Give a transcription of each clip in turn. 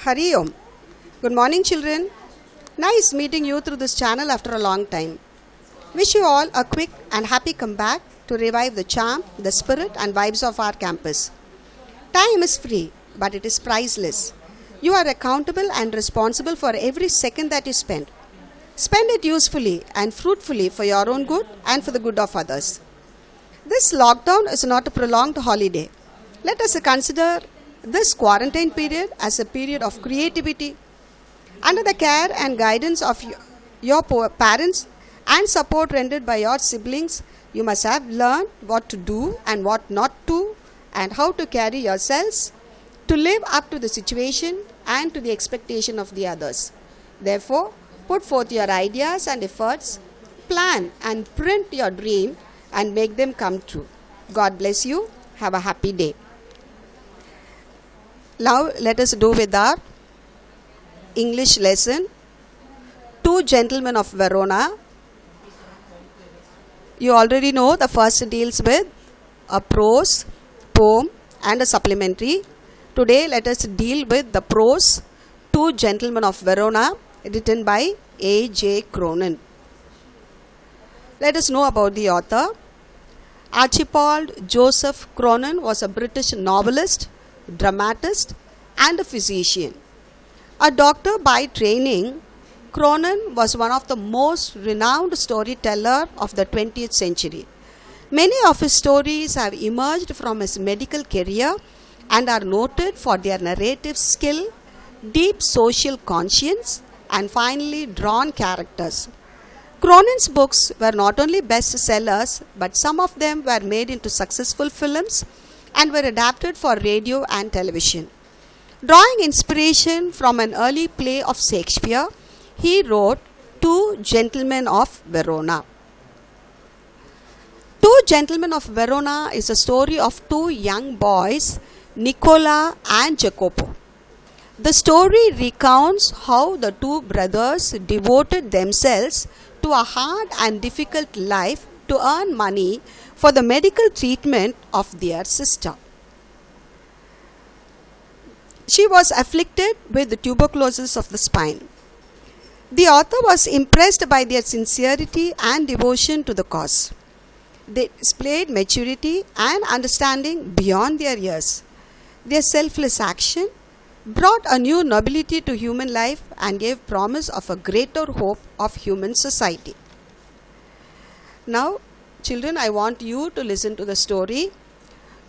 Hari Om. Good morning, children. Nice meeting you through this channel after a long time. Wish you all a quick and happy comeback to revive the charm, the spirit, and vibes of our campus. Time is free, but it is priceless. You are accountable and responsible for every second that you spend. Spend it usefully and fruitfully for your own good and for the good of others. This lockdown is not a prolonged holiday. Let us consider this quarantine period as a period of creativity. Under the care and guidance of your parents and support rendered by your siblings, you must have learned what to do and what not to, and how to carry yourselves to live up to the situation and to the expectation of the others. Therefore, put forth your ideas and efforts, plan and print your dream, and make them come true. God bless you. Have a happy day. Now let us do with our English lesson. Two Gentlemen of Verona. You already know the first deals with a prose, poem and a supplementary. Today let us deal with the prose Two Gentlemen of Verona, written by A.J. Cronin. Let us know about the author. Archibald Joseph Cronin was a British novelist, dramatist and a physician. A doctor by training, Cronin was one of the most renowned storytellers of the 20th century. Many of his stories have emerged from his medical career and are noted for their narrative skill, deep social conscience, and finely drawn characters. Cronin's books were not only bestsellers, but some of them were made into successful films and were adapted for radio and television. Drawing inspiration from an early play of Shakespeare, he wrote Two Gentlemen of Verona. Two Gentlemen of Verona is a story of two young boys, Nicola and Jacopo. The story recounts how the two brothers devoted themselves to a hard and difficult life to earn money for the medical treatment of their sister. She was afflicted with tuberculosis of the spine. The author was impressed by their sincerity and devotion to the cause. They displayed maturity and understanding beyond their years. Their selfless action brought a new nobility to human life and gave promise of a greater hope of human society. Now, children, I want you to listen to the story.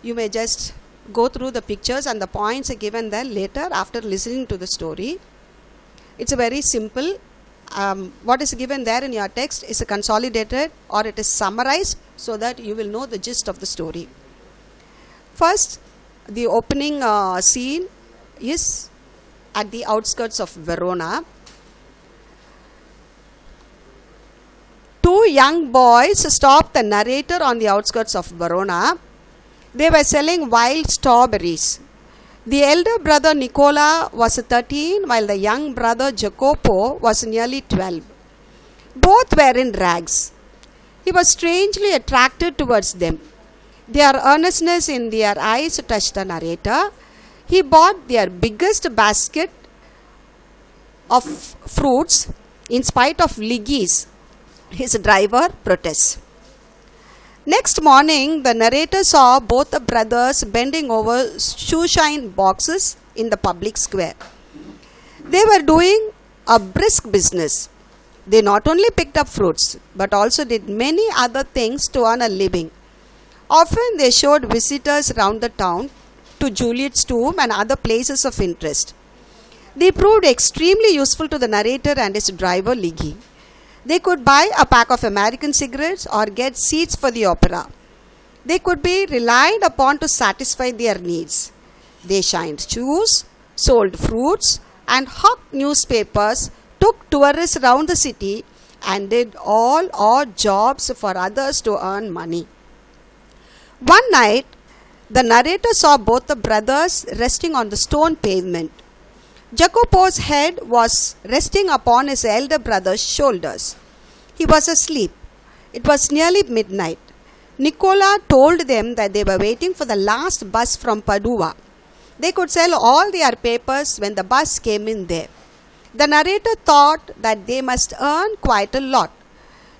You may just go through the pictures and the points given there later after listening to the story. It's a very simple. What is given there in your text is a consolidated or it is summarized so that you will know the gist of the story. First, the opening scene is at the outskirts of Verona. Two young boys stopped the narrator on the outskirts of Verona. They were selling wild strawberries. The elder brother Nicola was 13, while the young brother Jacopo was nearly 12. Both were in rags. He was strangely attracted towards them. Their earnestness in their eyes touched the narrator. He bought their biggest basket of fruits in spite of Liggis, his driver, protests. Next morning, the narrator saw both the brothers bending over shoeshine boxes in the public square. They were doing a brisk business. They not only picked up fruits, but also did many other things to earn a living. Often they showed visitors round the town to Juliet's tomb and other places of interest. They proved extremely useful to the narrator and his driver Liggi. They could buy a pack of American cigarettes or get seats for the opera. They could be relied upon to satisfy their needs. They shined shoes, sold fruits, and hawked newspapers, took tourists around the city, and did all odd jobs for others to earn money. One night, the narrator saw both the brothers resting on the stone pavement. Jacopo's head was resting upon his elder brother's shoulders. He was asleep. It was nearly midnight. Nicola told them that they were waiting for the last bus from Padua. They could sell all their papers when the bus came in there. The narrator thought that they must earn quite a lot.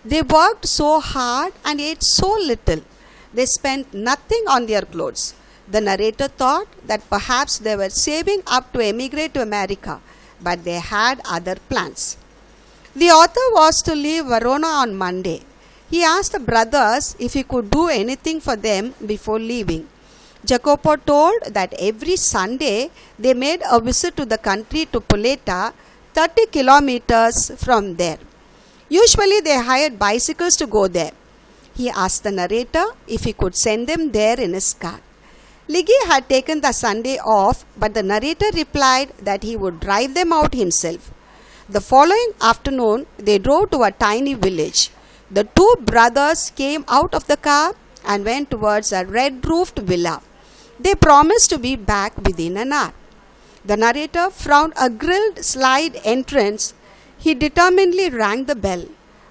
They worked so hard and ate so little. They spent nothing on their clothes. The narrator thought that perhaps they were saving up to emigrate to America, but they had other plans. The author was to leave Verona on Monday. He asked the brothers if he could do anything for them before leaving. Jacopo told that every Sunday they made a visit to the country to Poleta, 30 kilometers from there. Usually they hired bicycles to go there. He asked the narrator if he could send them there in his car. Liggi had taken the Sunday off, but the narrator replied that he would drive them out himself. The following afternoon, they drove to a tiny village. The two brothers came out of the car and went towards a red-roofed villa. They promised to be back within an hour. The narrator found a grilled slide entrance. He determinedly rang the bell.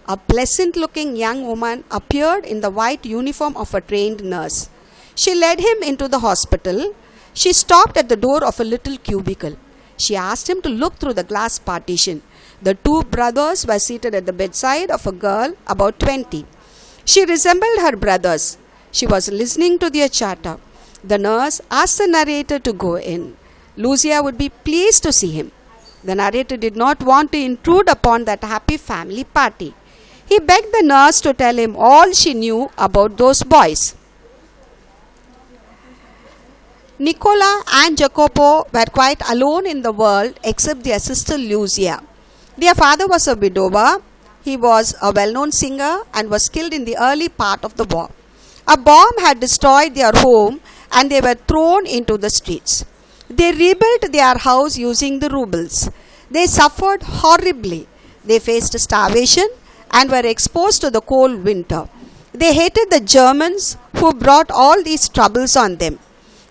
A pleasant-looking young woman appeared in the white uniform of a trained nurse. She led him into the hospital. She stopped at the door of a little cubicle. She asked him to look through the glass partition. The two brothers were seated at the bedside of a girl about 20. She resembled her brothers. She was listening to their chatter. The nurse asked the narrator to go in. Lucia would be pleased to see him. The narrator did not want to intrude upon that happy family party. He begged the nurse to tell him all she knew about those boys. Nicola and Jacopo were quite alone in the world except their sister Lucia. Their father was a widower. He was a well-known singer and was killed in the early part of the war. A bomb had destroyed their home and they were thrown into the streets. They rebuilt their house using the rubles. They suffered horribly. They faced starvation and were exposed to the cold winter. They hated the Germans who brought all these troubles on them.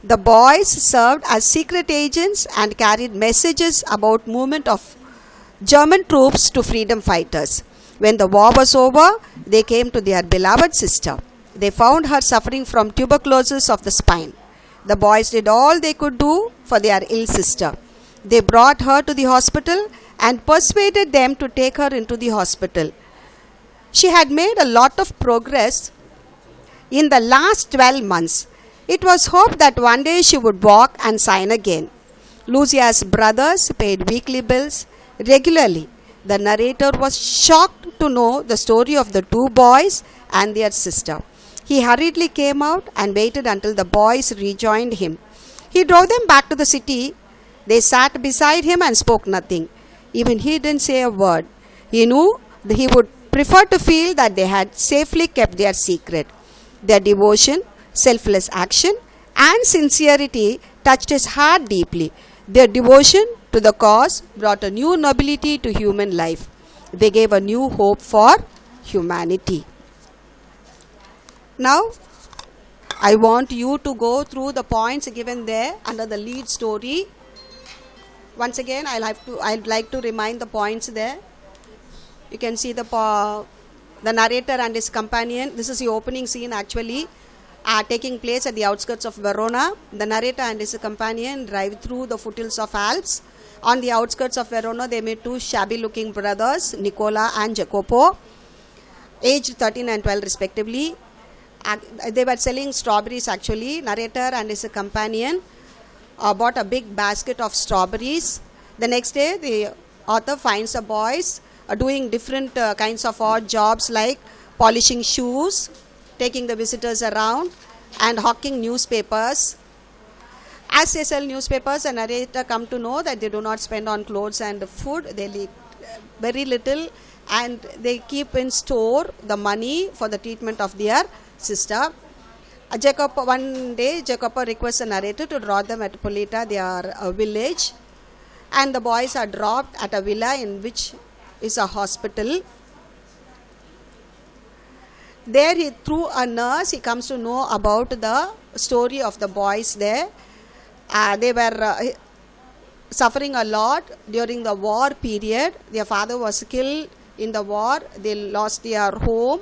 The boys served as secret agents and carried messages about movement of German troops to freedom fighters. When the war was over, they came to their beloved sister. They found her suffering from tuberculosis of the spine. The boys did all they could do for their ill sister. They brought her to the hospital and persuaded them to take her into the hospital. She had made a lot of progress in the last 12 months. It was hoped that one day she would walk and sign again. Lucia's brothers paid weekly bills regularly. The narrator was shocked to know the story of the two boys and their sister. He hurriedly came out and waited until the boys rejoined him. He drove them back to the city. They sat beside him and spoke nothing. Even he didn't say a word. He knew that he would prefer to feel that they had safely kept their secret. Their devotion, selfless action, and sincerity touched his heart deeply. Their devotion to the cause brought a new nobility to human life. They gave a new hope for humanity. Now, I want you to go through the points given there under the lead story. Once again, I'd like to remind the points there. You can see the narrator and his companion. This is the opening scene actually, taking place at the outskirts of Verona. The narrator and his companion drive through the foothills of Alps. On the outskirts of Verona, they meet two shabby-looking brothers, Nicola and Jacopo, aged 13 and 12 respectively. They were selling strawberries actually. Narrator and his companion bought a big basket of strawberries. The next day, the author finds the boys doing different kinds of odd jobs like polishing shoes, taking the visitors around, and hawking newspapers. As they sell newspapers, the narrator come to know that they do not spend on clothes and food. They live very little and they keep in store the money for the treatment of their sister. One day, Jacopo requests the narrator to draw them at Poleta, their village, and the boys are dropped at a villa in which is a hospital. There, through a nurse, he comes to know about the story of the boys there. They were suffering a lot during the war period. Their father was killed in the war. They lost their home.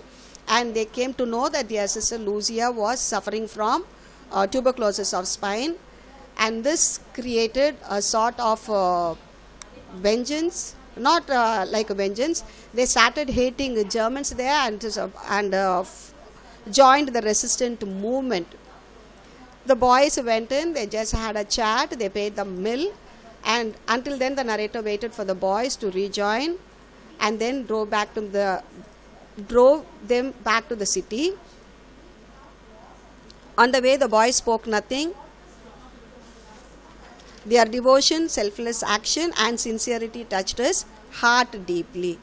And they came to know that their sister Lucia was suffering from tuberculosis of spine. and this created a sort of vengeance, not like a vengeance. They started hating the Germans there and joined the resistant movement. The boys went in, they just had a chat, they paid the mill, and until then the narrator waited for the boys to rejoin and then drove them back to the city. On the way, the boys spoke nothing. Their devotion, selfless action, and sincerity touched his heart deeply.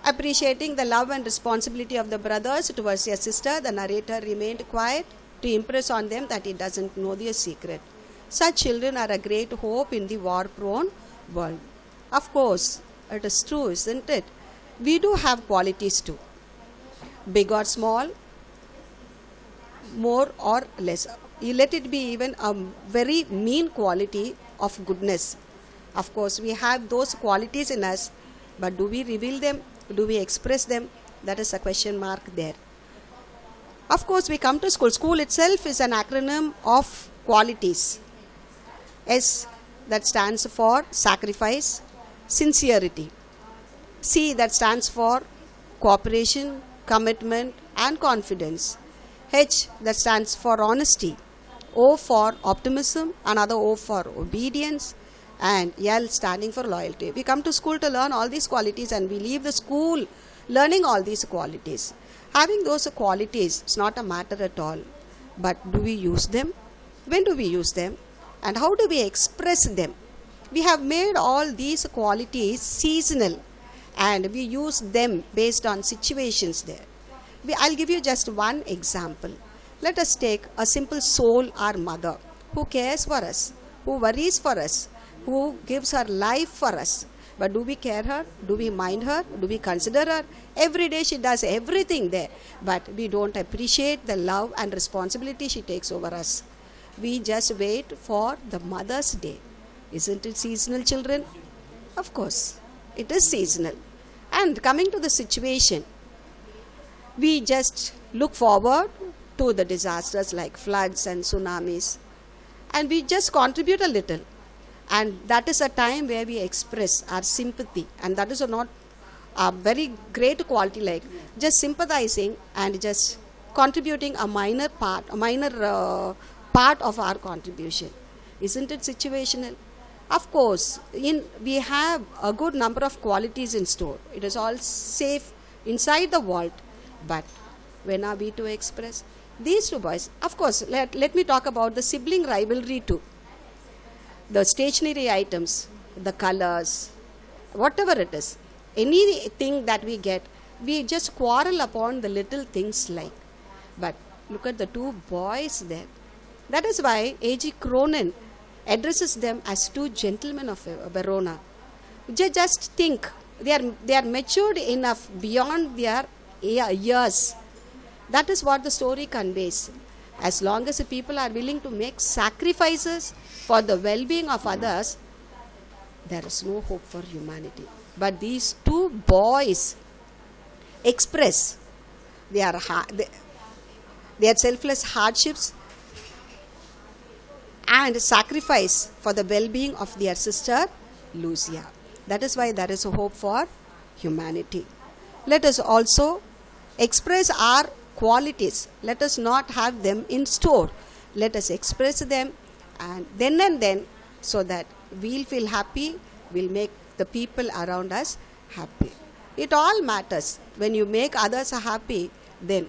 Appreciating the love and responsibility of the brothers towards their sister, the narrator remained quiet to impress on them that he doesn't know their secret. Such children are a great hope in the war-prone world. Of course, it is true, isn't it? We do have qualities too, big or small, more or less. Let it be even a very mean quality of goodness. Of course, we have those qualities in us, but do we reveal them? Do we express them? That is a question mark there. Of course, we come to school. School itself is an acronym of qualities. S, that stands for sacrifice, sincerity. C, that stands for cooperation, commitment, and confidence. H, that stands for honesty. O for optimism, another O for obedience, and L standing for loyalty. We come to school to learn all these qualities and we leave the school learning all these qualities. Having those qualities is not a matter at all. But do we use them? When do we use them? And how do we express them? We have made all these qualities seasonal and we use them based on situations there. I'll give you just one example. Let us take a simple soul, our mother, who cares for us, who worries for us, who gives her life for us. But do we care her? Do we mind her? Do we consider her? Every day she does everything there. But we don't appreciate the love and responsibility she takes over us. We just wait for the Mother's Day. Isn't it seasonal, children? Of course, it is seasonal. And coming to the situation, we just look forward to the disasters like floods and tsunamis, and we just contribute a little, and that is a time where we express our sympathy, and that is not a very great quality, like just sympathizing and just contributing a minor part of our contribution. Isn't it situational? Of course, we have a good number of qualities in store. It is all safe inside the vault. But when are we to express? These two boys, of course, let me talk about the sibling rivalry too. The stationery items, the colors, whatever it is, anything that we get, we just quarrel upon the little things like. But look at the two boys there. That is why A.G. Cronin addresses them as two gentlemen of Verona. Just think, they are matured enough beyond their years. That is what the story conveys. As long as the people are willing to make sacrifices for the well-being of others, there is no hope for humanity. But these two boys express their selfless hardships and sacrifice for the well-being of their sister Lucia. That is why there is a hope for humanity. Let us also express our qualities. Let us not have them in store. Let us express them and then so that we'll feel happy, we'll make the people around us happy. It all matters. When you make others happy, then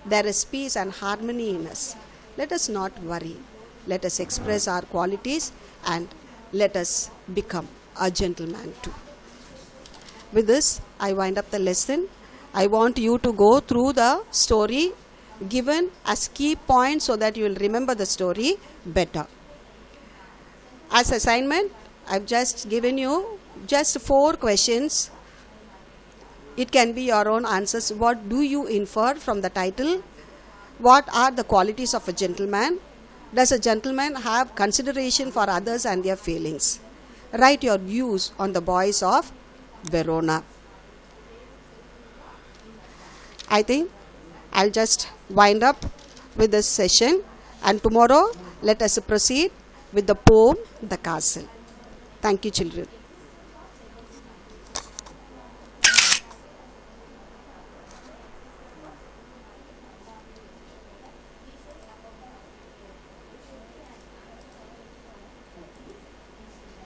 there is peace and harmony in us. Let us not worry. Let us express our qualities and let us become a gentleman too. With this, I wind up the lesson. I want you to go through the story given as key points so that you will remember the story better. As assignment, I've just given you just 4 questions. It can be your own answers. What do you infer from the title? What are the qualities of a gentleman? Does a gentleman have consideration for others and their feelings? Write your views on the boys of Verona. I think I'll just wind up with this session, and tomorrow let us proceed with the poem The Castle. Thank you, children.